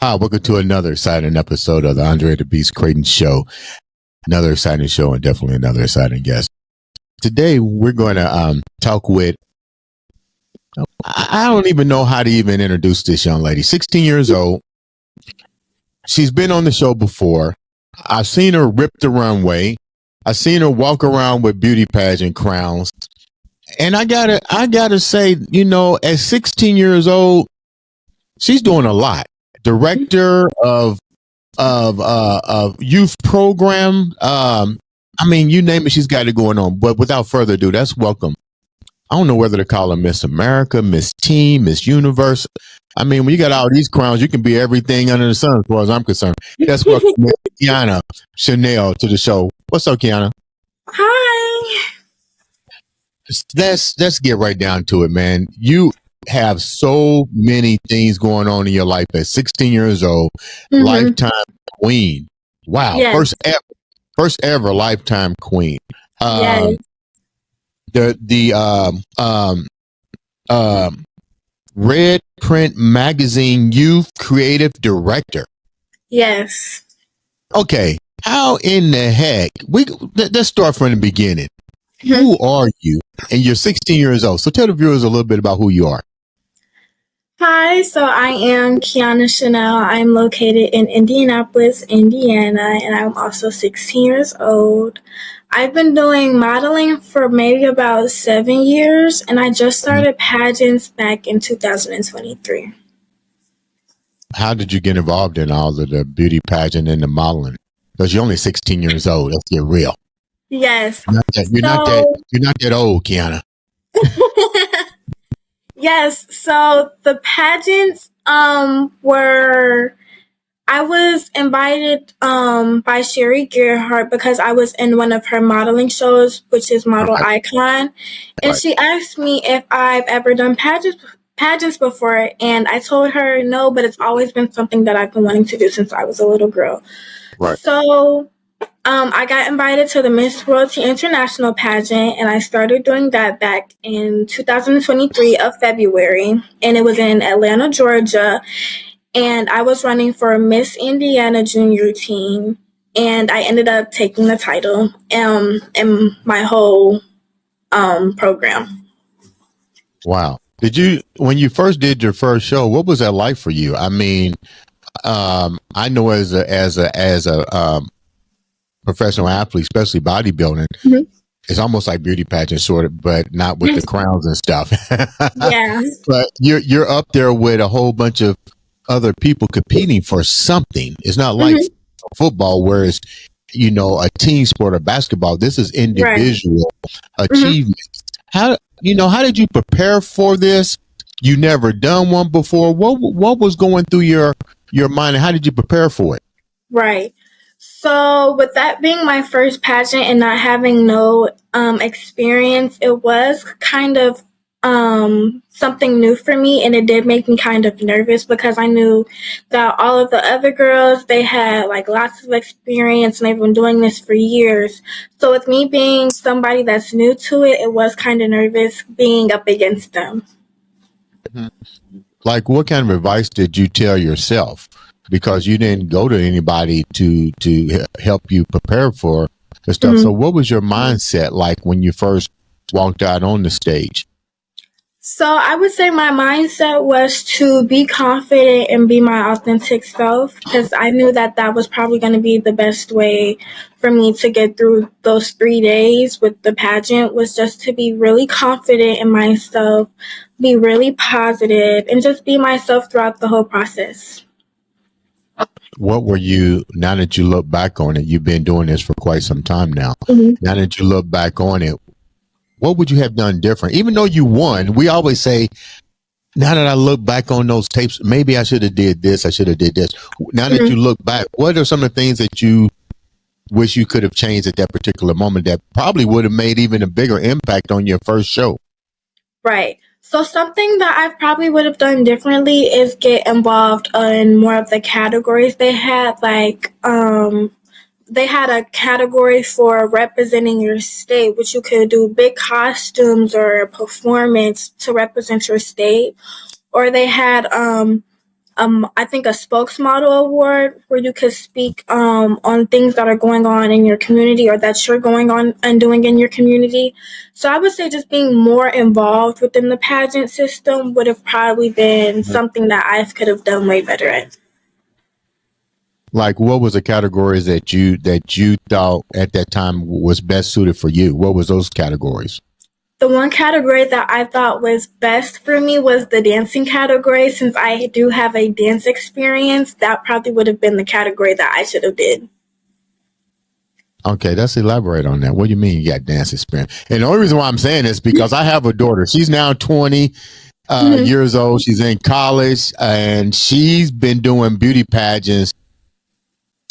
Hi, welcome to another exciting episode of the Andre the Beast Creighton Show. Another exciting show and definitely another exciting guest. Today, we're going to talk with, I don't even know how to even introduce this young lady. 16 years old. She's been on the show before. I've seen her rip the runway. I've seen her walk around with beauty pageant crowns. And I gotta say, you know, at 16 years old, she's doing a lot. Director of youth program. I mean, you name it, she's got it going on. But without further ado, that's welcome. I don't know whether to call her Miss America, Miss Teen, Miss Universe. I mean, when you got all these crowns, you can be everything under the sun, as far as I'm concerned. That's welcome Kyanah Chanel to the show. What's up, Kyanah? Hi. Let's get right down to it, man. You have so many things going on in your life at 16 years old. Lifetime queen. Wow. Yes. First ever lifetime queen. Yes. The Red Print Magazine Youth Creative Director. Yes. Okay. How in the heck? Let's start from the beginning. Who are you? And you're 16 years old. So tell the viewers a little bit about who you are. Hi, so I am Kyanah Chanel. I'm located in Indianapolis, Indiana, and I'm also 16 years old. I've been doing modeling for maybe about 7 years, and I just started pageants back in 2023. How did you get involved in all of the beauty pageant and the modeling? Because you're only 16 years old. Let's get real. Yes. You're not that old, Kyanah. Yes, so the pageants were, I was invited by Sherry Gerhardt because I was in one of her modeling shows, which is Model Icon, and she asked me if I've ever done pageants before, and I told her no, but it's always been something that I've been wanting to do since I was a little girl. Right. So I got invited to the Miss Royalty International pageant, and I started doing that back in 2023 of February, and it was in Atlanta, Georgia, and I was running for Miss Indiana Junior team, and I ended up taking the title in my whole program. Wow. When you first did your first show, what was that like for you? I mean, I know as a professional athlete, especially bodybuilding, it's almost like beauty pageant sort of, but not with the crowns and stuff. Yeah. But you're up there with a whole bunch of other people competing for something. It's not like football where it's, you know, a team sport or basketball. This is individual achievements. How did you prepare for this? You never done one before. What was going through your mind, and how did you prepare for it? Right. So with that being my first pageant and not having no experience, it was kind of something new for me, and it did make me kind of nervous because I knew that all of the other girls, they had like lots of experience and they've been doing this for years. So with me being somebody that's new to it, it was kind of nervous being up against them. Like, what kind of advice did you tell yourself? Because you didn't go to anybody to help you prepare for the stuff. So what was your mindset like when you first walked out on the stage? So I would say my mindset was to be confident and be my authentic self, because I knew that that was probably going to be the best way for me to get through those 3 days with the pageant, was just to be really confident in myself, be really positive, and just be myself throughout the whole process. What were you, now that you look back on it, you've been doing this for quite some time now. Now that you look back on it, what would you have done different? Even though you won, we always say, now that I look back on those tapes, maybe I should have did this, I should have did this. Now that you look back, what are some of the things that you wish you could have changed at that particular moment that probably would have made even a bigger impact on your first show? Right. So something that I probably would have done differently is get involved in more of the categories they had. Like, they had a category for representing your state, which you could do big costumes or a performance to represent your state. Or they had I think a spokesmodel award where you could speak on things that are going on in your community or that you're going on and doing in your community. So I would say just being more involved within the pageant system would have probably been something that I could have done way better at. Like, what was the categories that you thought at that time was best suited for you? What was those categories? The one category that I thought was best for me was the dancing category. Since I do have a dance experience, that probably would have been the category that I should have did. Okay, let's elaborate on that. What do you mean you got dance experience? And the only reason why I'm saying this because I have a daughter. She's now 20 years old. She's in college, and she's been doing beauty pageants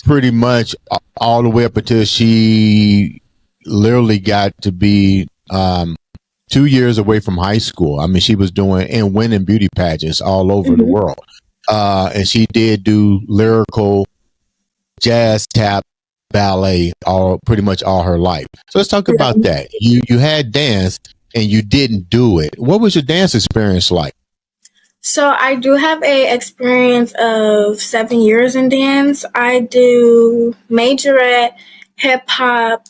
pretty much all the way up until she literally got to be 2 years away from high school. I mean, she was doing and winning beauty pageants all over the world. And she did do lyrical, jazz, tap, ballet, pretty much all her life. So let's talk about that. You had dance and you didn't do it. What was your dance experience like? So I do have a experience of 7 years in dance. I do majorette, hip hop,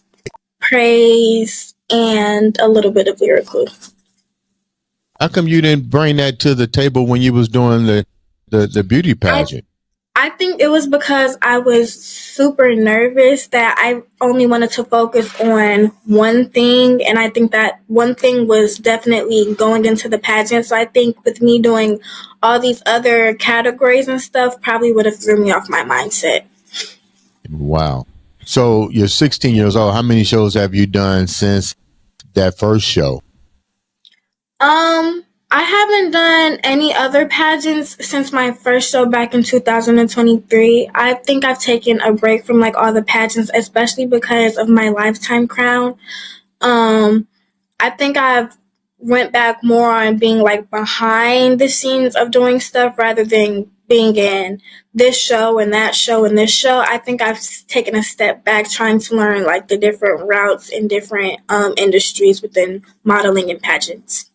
praise, and a little bit of lyrical. How come you didn't bring that to the table when you was doing the beauty pageant? I think it was because I was super nervous that I only wanted to focus on one thing. And I think that one thing was definitely going into the pageant. So I think with me doing all these other categories and stuff probably would have threw me off my mindset. Wow. So you're 16 years old. How many shows have you done since that first show? I haven't done any other pageants since my first show back in 2023. I think I've taken a break from like all the pageants, especially because of my Lifetime crown. I think I've went back more on being like behind the scenes of doing stuff rather than being in this show and that show and this show. I think I've taken a step back trying to learn like the different routes in different industries within modeling and pageants.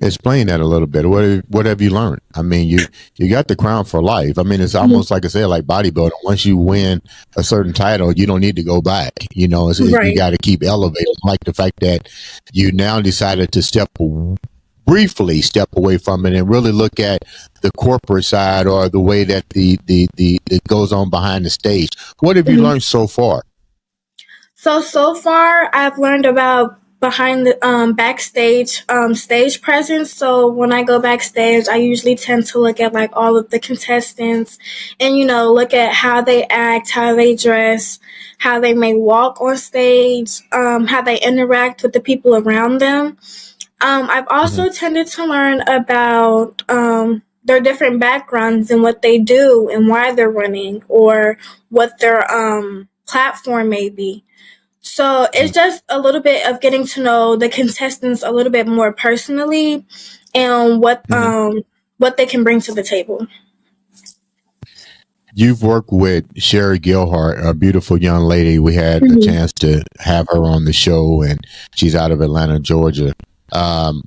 Explain that a little bit. What have you learned? I mean, you got the crown for life. I mean, it's almost like I said, like bodybuilding. Once you win a certain title, you don't need to go back. You know, you got to keep elevating. Like the fact that you now decided to briefly step away from it and really look at the corporate side or the way that the it goes on behind the stage. What have you learned so far? So far, I've learned about behind the backstage stage presence. So when I go backstage, I usually tend to look at like all of the contestants and, you know, look at how they act, how they dress, how they may walk on stage, how they interact with the people around them. I've also tended to learn about their different backgrounds and what they do and why they're running or what their platform may be. So it's just a little bit of getting to know the contestants a little bit more personally and what they can bring to the table. You've worked with Sherry Gilhart, a beautiful young lady. We had a chance to have her on the show, and she's out of Atlanta, Georgia.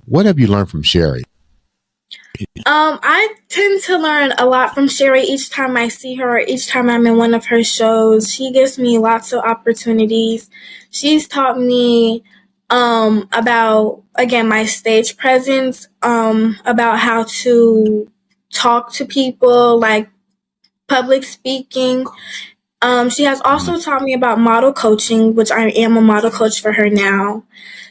What have you learned from Sherry? I tend to learn a lot from Sherry each time I see her, each time I'm in one of her shows. She gives me lots of opportunities. She's taught me about, again, my stage presence, about how to talk to people, like public speaking. She has also taught me about model coaching, which I am a model coach for her now.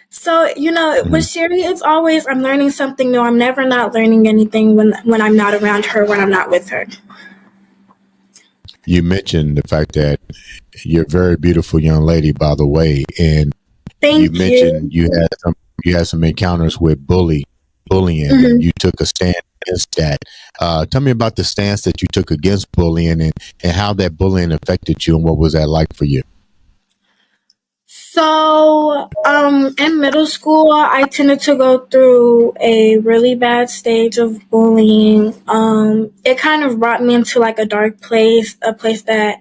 So, you know, with Sherry, it's always I'm learning something new. I'm never not learning anything when I'm not around her, when I'm not with her. You mentioned the fact that you're a very beautiful young lady, by the way, and Thank you mentioned you had some encounters with bullying, and you took a stand against that. Tell me about the stance that you took against bullying and how that bullying affected you, and what was that like for you? So, in middle school, I tended to go through a really bad stage of bullying. It kind of brought me into like a dark place, a place that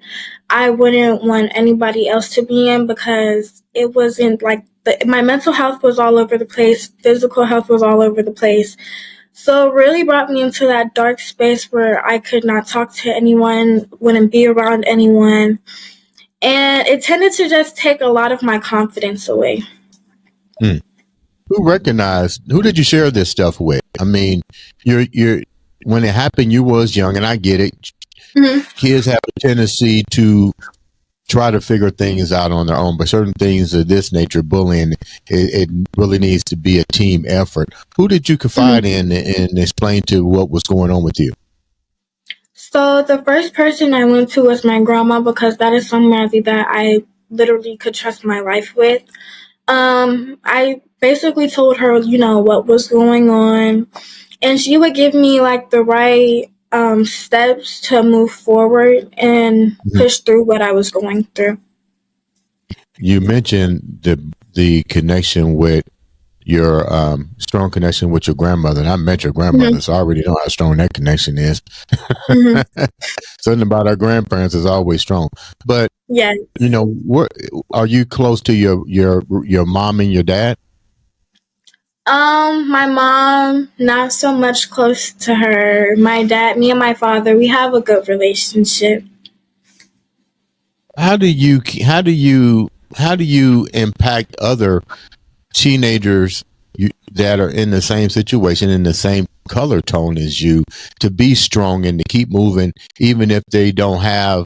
I wouldn't want anybody else to be in because it wasn't like my mental health was all over the place, physical health was all over the place. So it really brought me into that dark space where I could not talk to anyone, wouldn't be around anyone. And it tended to just take a lot of my confidence away. Mm. Who did you share this stuff with? I mean, you're when it happened, you was young, and I get it. Mm-hmm. Kids have a tendency to try to figure things out on their own, but certain things of this nature, bullying, it really needs to be a team effort. Who did you confide in and explain to what was going on with you? So the first person I went to was my grandma, because that is somebody that I literally could trust my life with. I basically told her, what was going on, and she would give me like the right steps to move forward and push through what I was going through. You mentioned the connection with your strong connection with your grandmother, and I met your grandmother, so I already know how strong that connection is. Something about our grandparents is always strong. But yeah, what are you close to your mom and your dad? My mom, not so much close to her. My dad, me and my father, we have a good relationship. How do you impact other teenagers that are in the same situation, in the same color tone as you, to be strong and to keep moving, even if they don't have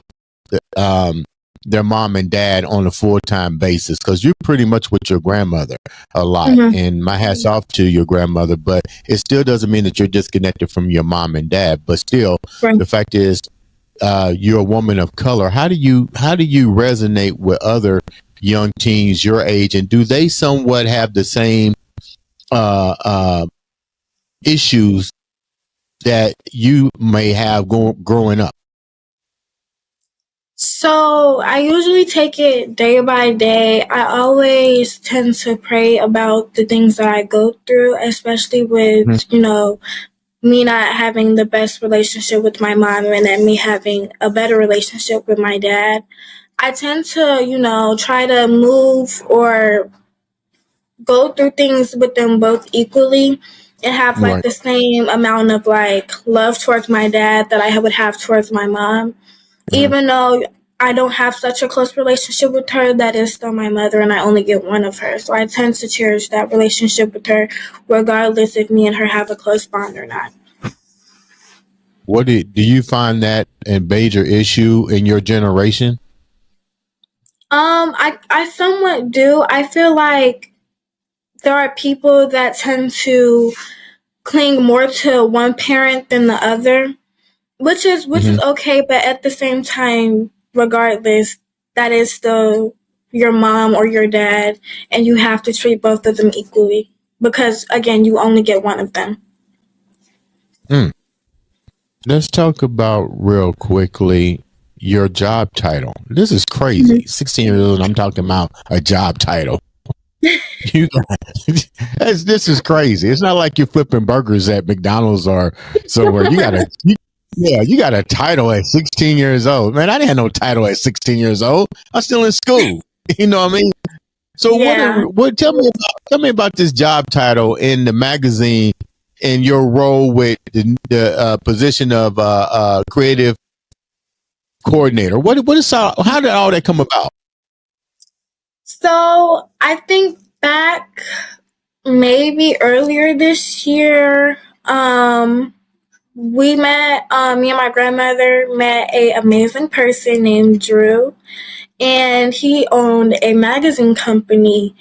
their mom and dad on a full-time basis? Because you're pretty much with your grandmother a lot, and my hat's off to your grandmother, but it still doesn't mean that you're disconnected from your mom and dad. But still, the fact is, you're a woman of color. How do you resonate with other young teens your age, and do they somewhat have the same issues that you may have growing up? So I usually take it day by day. I always tend to pray about the things that I go through, especially with, me not having the best relationship with my mom and then me having a better relationship with my dad. I tend to, try to move or go through things with them both equally and have like the same amount of like love towards my dad that I would have towards my mom. Even though I don't have such a close relationship with her, that is still my mother and I only get one of her. So I tend to cherish that relationship with her regardless if me and her have a close bond or not. What do you find that a major issue in your generation? I somewhat do. I feel like there are people that tend to cling more to one parent than the other, which is okay, but at the same time, regardless, that is still your mom or your dad, and you have to treat both of them equally because, again, you only get one of them. Let's talk about real quickly your job title. This is crazy. 16 years old, I'm talking about a job title. This is crazy. It's not like you're flipping burgers at McDonald's or somewhere. You got a title at 16 years old. Man, I didn't have no title at 16 years old. I'm still in school. You know what I mean? So tell me about this job title in the magazine and your role with the position of creative coordinator. How did all that come about? So I think back maybe earlier this year, we met, me and my grandmother met an amazing person named Drew, and he owned a magazine company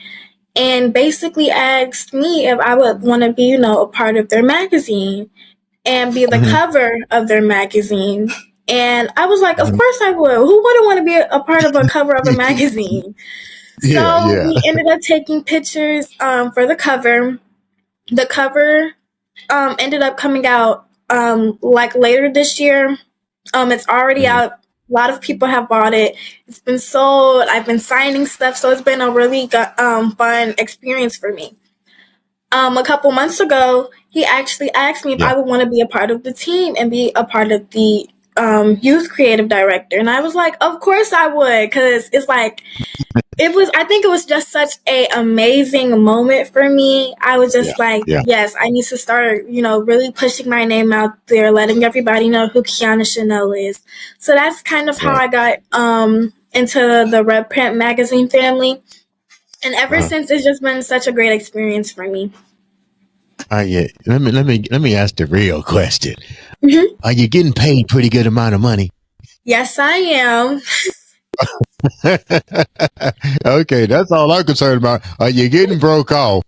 and basically asked me if I would want to be, a part of their magazine and be the cover of their magazine. And I was like, of course I would. Who wouldn't want to be a part of a cover of a magazine? So we ended up taking pictures for the cover. The cover ended up coming out like later this year. It's already out. A lot of people have bought it. It's been sold. I've been signing stuff, so it's been a really fun experience for me. A couple months ago, he actually asked me if I would want to be a part of the team and be a part of the youth creative director. And I was like, of course I would, because it's like, I think it was just such a amazing moment for me. I was Yeah. just like, Yeah. yes, I need to start, really pushing my name out there, letting everybody know who Kyanah Chanel is. So that's kind of how Right. I got into the Red Print magazine family. And ever Uh-huh. since, it's just been such a great experience for me. Yeah. Let me ask the real question. Mhm. Are you getting paid pretty good amount of money? Yes, I am. Okay, that's all I'm concerned about. Are you getting broke off?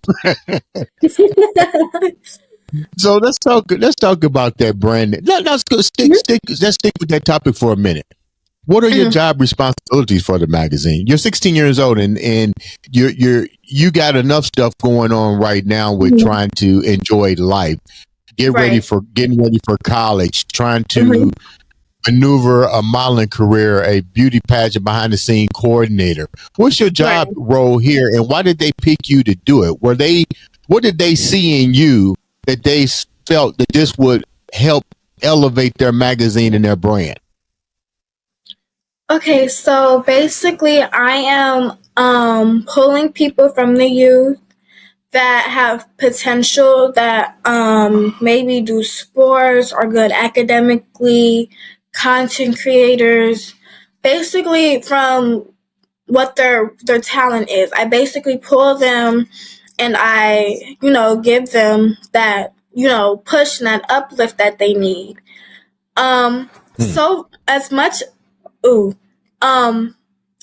So let's talk about that brand. Let's stick with that topic for a minute. What are your Mhm. job responsibilities for the magazine? You're 16 years old, and you got enough stuff going on right now with Mhm. trying to enjoy life, getting ready for college, trying to maneuver a modeling career, a beauty pageant behind the scene coordinator. What's your Right. job role here, and why did they pick you to do it? What did they see in you that they felt that this would help elevate their magazine and their brand? Okay, so basically, I am pulling people from the youth that have potential, that maybe do sports or good academically, content creators, basically from what their talent is. I basically pull them and I, give them that, push and that uplift that they need. Hmm. So ooh, um,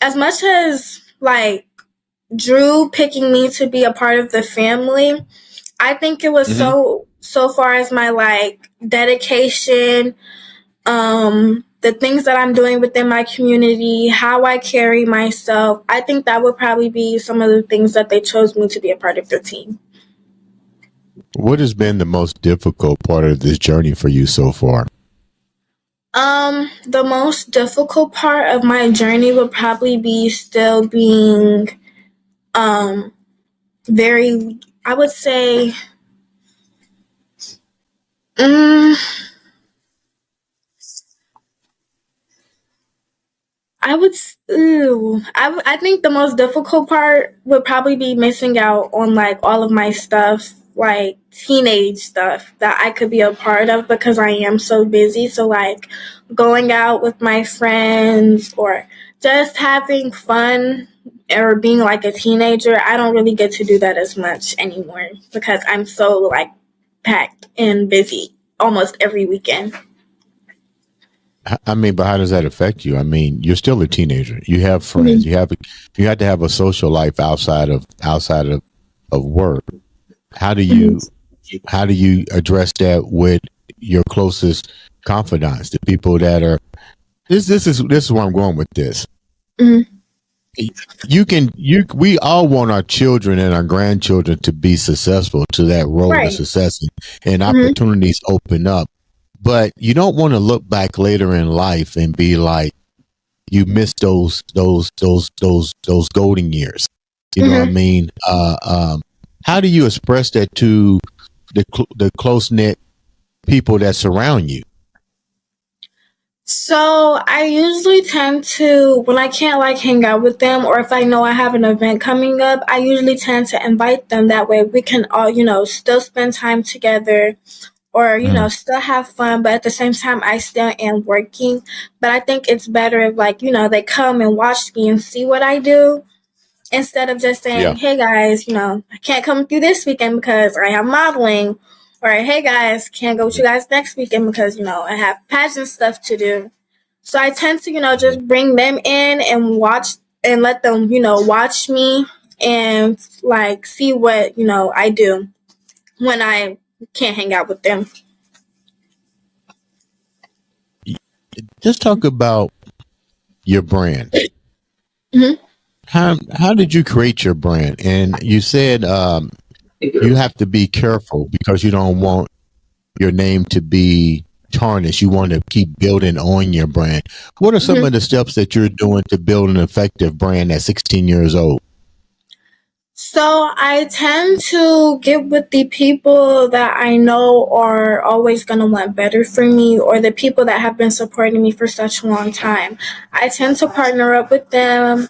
as much as like Drew picking me to be a part of the family, I think it was Mm-hmm. so far as my like dedication, the things that I'm doing within my community, how I carry myself. I think that would probably be some of the things that they chose me to be a part of their team. What has been the most difficult part of this journey for you so far? The most difficult part of my journey would probably be still being very, I would say, mm, I would, I think the most difficult part would probably be missing out on like all of my stuff, like teenage stuff that I could be a part of because I am so busy. So like going out with my friends or just having fun or being like a teenager, I don't really get to do that as much anymore because I'm so like packed and busy almost every weekend. I mean, but how does that affect you? I mean, you're still a teenager. You have friends. Mhm. You have to have a social life outside of work. How do Mhm. you how do you address that with your closest confidants, the people that are this is where I'm going with this. Mhm. We all want our children and our grandchildren to be successful, to that road to Right. success, and Mhm. opportunities open up. But you don't want to look back later in life and be like, you missed those golden years. You know what I Mhm. mean? How do you express that to the close knit people that surround you? So I usually tend to, when I can't like hang out with them, or if I know I have an event coming up, I usually tend to invite them. That way we can all, still spend time together, or Mm. still have fun. But at the same time, I still am working. But I think it's better if like they come and watch me and see what I do, instead of just Yeah. saying, hey guys, I can't come with you this weekend because I have modeling. Or hey guys, can't go with you guys next weekend because, I have pageant stuff to do. So I tend to, Mhm. just bring them in and watch and let them, watch me and like see what, I do when I can't hang out with them. Just talk about your brand. Mhm. How did you create your brand? And you said you have to be careful because you don't want your name to be tarnished. You want to keep building on your brand. What are some Mhm. of the steps that you're doing to build an effective brand at 16 years old? So I tend to get with the people that I know are always going to want better for me, or the people that have been supporting me for such a long time. I tend to partner up with them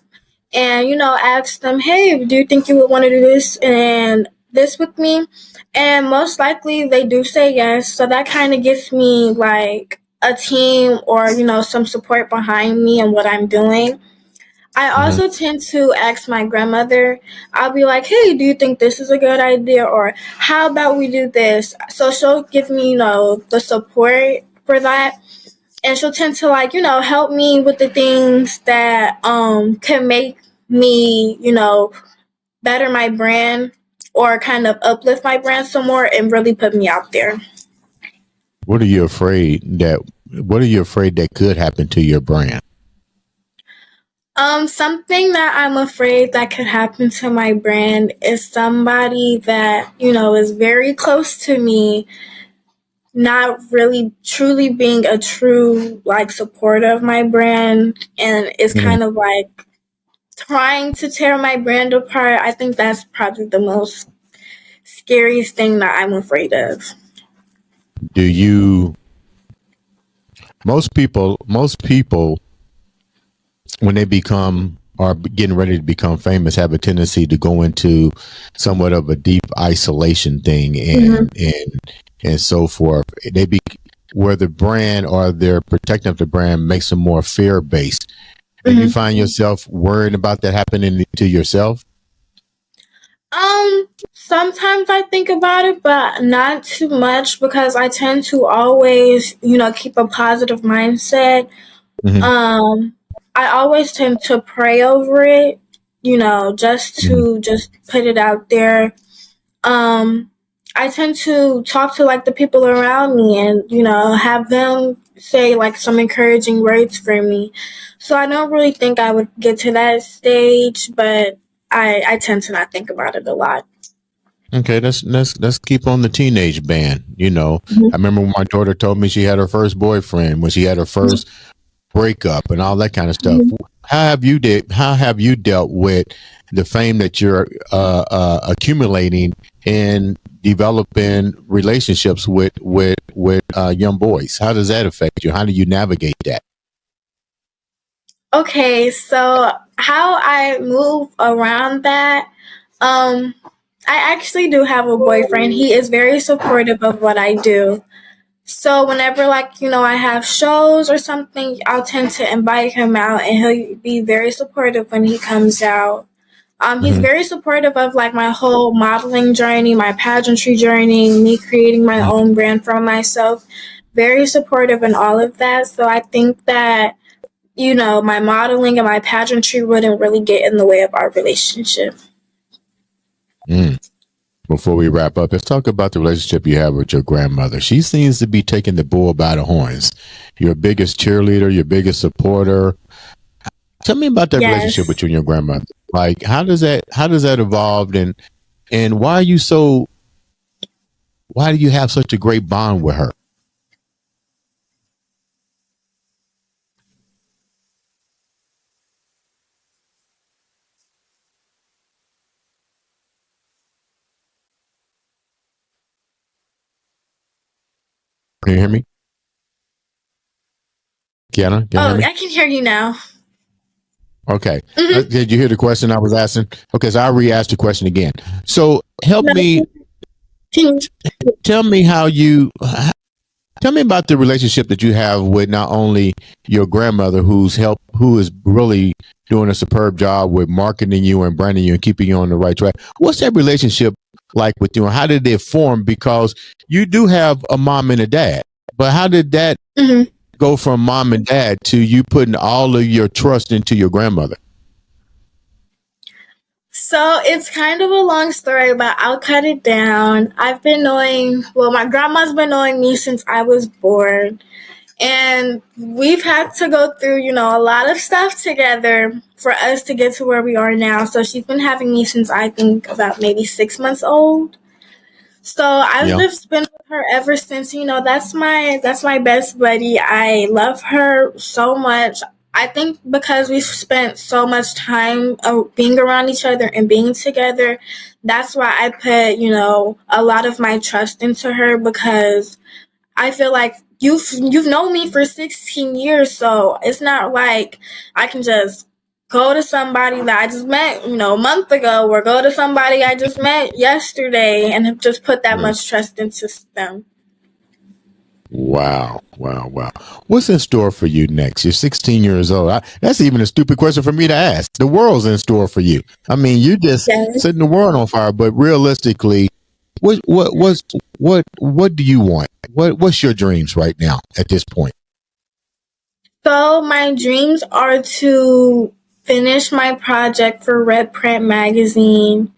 and, ask them, hey, do you think you would want to do this and this with me? And most likely they do say yes. So that kind of gives me like a team or, some support behind me and what I'm doing. I Hmm. also tend to ask my grandmother. I'll be like, hey, do you think this is a good idea? Or how about we do this? So she'll give me, the support for that. And she'll tend to like, help me with the things that can make me, better my brand or kind of uplift my brand some more and really put me out there. What are you afraid that? What are you afraid that could happen to your brand? Something that I'm afraid that could happen to my brand is somebody that, is very close to me, not really truly being a true, like, supporter of my brand and is Mhm. kind of like trying to tear my brand apart. I think that's probably the most scariest thing that I'm afraid of. Do you? Most people, when they become are getting ready to become famous, have a tendency to go into somewhat of a deep isolation thing, Mm-hmm. and so forth. They be where the brand or their protecting of the brand makes them more fear based. Do you Mm-hmm. find yourself worried about that happening to yourself? Sometimes I think about it, but not too much because I tend to always, keep a positive mindset. Hmm. Um, I always tend to pray over it, just to just put it out there. Um, I tend to talk to like the people around me and, have them say like some encouraging words for me. So I don't really think I would get to that stage, but I tend to not think about it a lot. Okay, let's keep on the teenage band. Mhm. I remember when my daughter told me she had her first boyfriend, when she had her first breakup and all that kind of stuff. Mhm. How have you dealt with the fame that you're accumulating and developing relationships with young boys? How does that affect you? How do you navigate that? Okay, so how I move around that, um, I actually do have a boyfriend. He is very supportive of what I do. So whenever like, I have shows or something, I'll tend to invite him out and he'll be very supportive when he comes out. He's Hmm. very supportive of like my whole modeling journey, my pageantry journey, me creating my own brand for myself. Very supportive in all of that. So I think that, my modeling and my pageantry wouldn't really get in the way of our relationship. Mm. Before we wrap up, let's talk about the relationship you have with your grandmother. She seems to be taking the bull by the horns. Your biggest cheerleader, your biggest supporter. Tell me about that relationship Yes. with you and your grandmother. Like, how does that evolve, and why do you have such a great bond with her? Can you hear me, Kyanah? Can you hear Oh, me? I can hear you now. Okay. Mm-hmm. Did you hear the question I was asking? Okay, so I'll re-ask the question again. So help No, me. can Tell me Tell me about the relationship that you have with not only your grandmother, who is really doing a superb job with marketing you and branding you and keeping you on the right track. What's that relationship like with you, and how did it form? Because you do have a mom and a dad, but how did that you. go from mom and dad to you putting all of your trust into your grandmother? So it's kind of a long story, but I'll cut it down. My grandma's been knowing me since I was born. And we've had to go through, a lot of stuff together for us to get to where we are now. So she's been having me since I think about maybe 6 months old. So I've Yeah. just been with her ever since. That's my best buddy. I love her so much. I think because we've spent so much time being around each other and being together, that's why I put, a lot of my trust into her, because I feel like you've known me for 16 years, so it's not like I can just go to somebody that I just met, a month ago, or go to somebody I just met yesterday and just put that Right. much trust into them. Wow. What's in store for you next? You're 16 years old. That's even a stupid question for me to ask. The world's in store for you. I mean, you just Yes. setting the world on fire, but realistically, what do you want? What's your dreams right now at this point? So my dreams are to finish my project for Red Print magazine.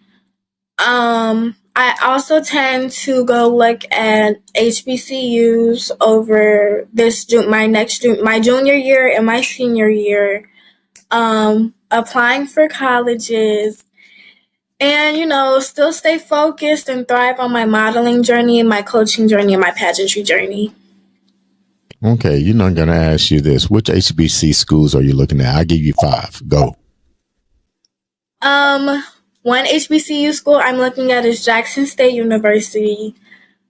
I also tend to go look at HBCUs over my junior year and my senior year. Applying for colleges, and still stay focused and thrive on my modeling journey and my coaching journey and my pageantry journey. Okay, you're not going to ask you this. Which HBC schools are you looking at? I'll give you 5. Go. One HBCU school I'm looking at is Jackson State University.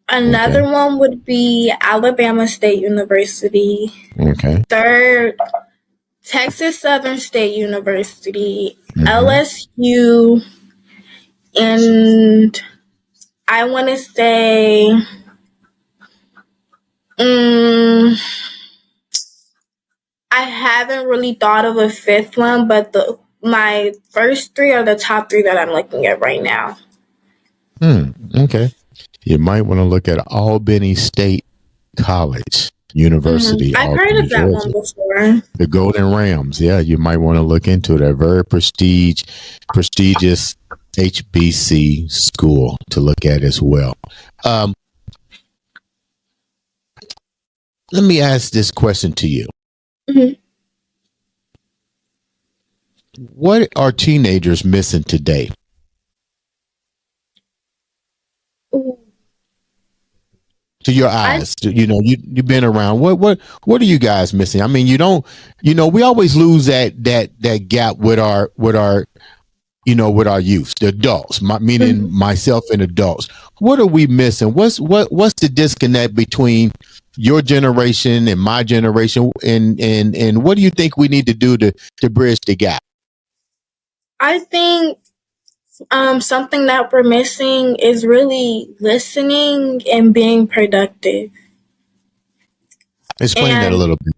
Another one would be Alabama State University. Okay. Third, Texas Southern State University, LSU, and I want to say, I haven't really thought of a 5th one, but my first 3 are the top 3 that I'm looking at right now. Okay. You might want to look at Albany State College University. I've Albany, heard of that one before. The Golden Rams. Yeah, you might want to look into it. A very prestigious HBC school to look at as well. Let me ask this question to you. What are teenagers missing today? To your eyes, you've been around. What are you guys missing? I mean, we always lose that gap with our youth, the adults, meaning myself and adults. What are we missing? What's the disconnect between your generation and my generation, and what do you think we need to do to bridge the gap? I think something that we're missing is really listening and being productive. Explain that a little bit.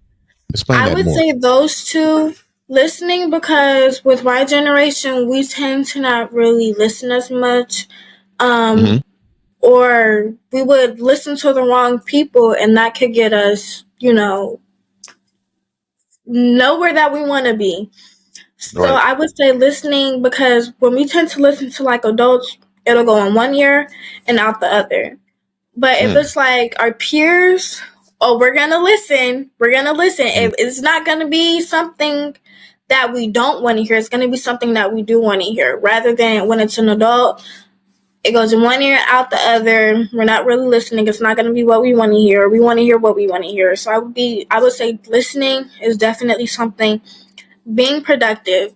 I would say those two. Listening, because with my generation, we tend to not really listen as much, or we would listen to the wrong people, and that could get us, nowhere that we want to be. So right. I would say listening, because when we tend to listen to like adults, it'll go in one ear and out the other. But if it's like our peers, we're going to listen. It's not going to be something that we don't want to hear. It's going to be something that we do want to hear, rather than when it's an adult, it goes in one ear, out the other. We're not really listening. It's not going to be what we want to hear. We want to hear what we want to hear. So I would say listening is definitely something. Being productive.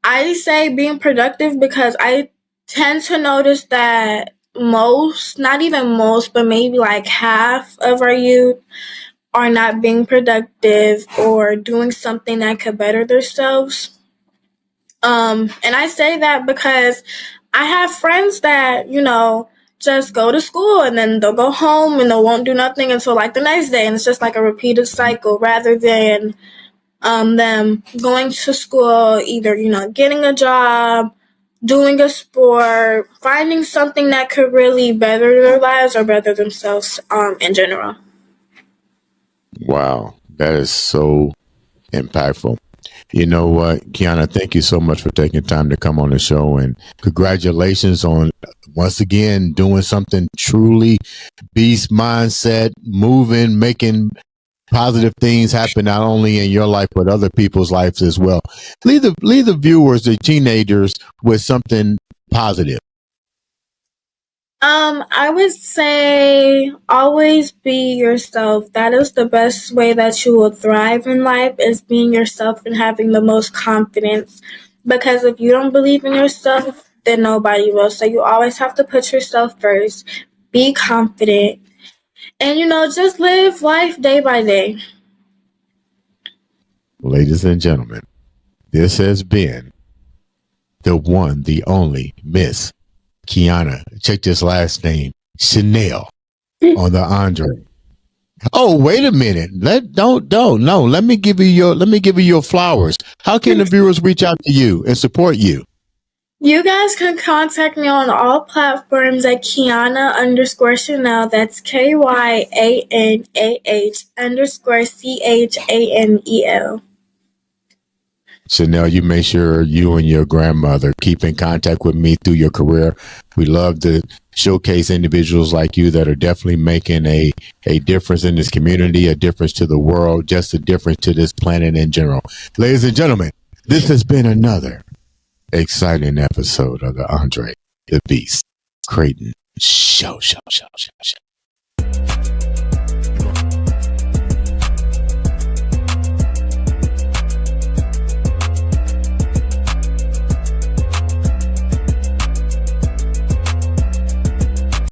I say being productive because I tend to notice that not even most, but maybe like half of our youth are not being productive or doing something that could better themselves. And I say that because I have friends that, just go to school and then they'll go home and they won't do nothing until like the next day. And it's just like a repeated cycle, rather than them going to school, either, getting a job, doing a sport, finding something that could really better their lives or better themselves in general. Wow, that is so impactful. You know what, Kyanah, thank you so much for taking time to come on the show, and congratulations on once again doing something truly beast mindset, moving, making positive things happen not only in your life but other people's lives as well. Leave the viewers, the teenagers, with something positive. I would say always be yourself. That is the best way that you will thrive in life, is being yourself and having the most confidence. Because if you don't believe in yourself, then nobody will. So you always have to put yourself first. Be confident. And just live life day by day. Ladies and gentlemen, this has been the one, the only Miss Kyanah. Check this last name, Chanel, on the Andre. Oh, wait a minute. Let me give you your flowers. How can the viewers reach out to you and support you? You guys can contact me on all platforms at Kyanah_Chanel. That's KYANAH_CHANEL. Chanel, you make sure you and your grandmother keep in contact with me through your career. We love to showcase individuals like you that are definitely making a difference in this community, a difference to the world, just a difference to this planet in general. Ladies and gentlemen, this has been another exciting episode of the Andre the Beast Creighton Show.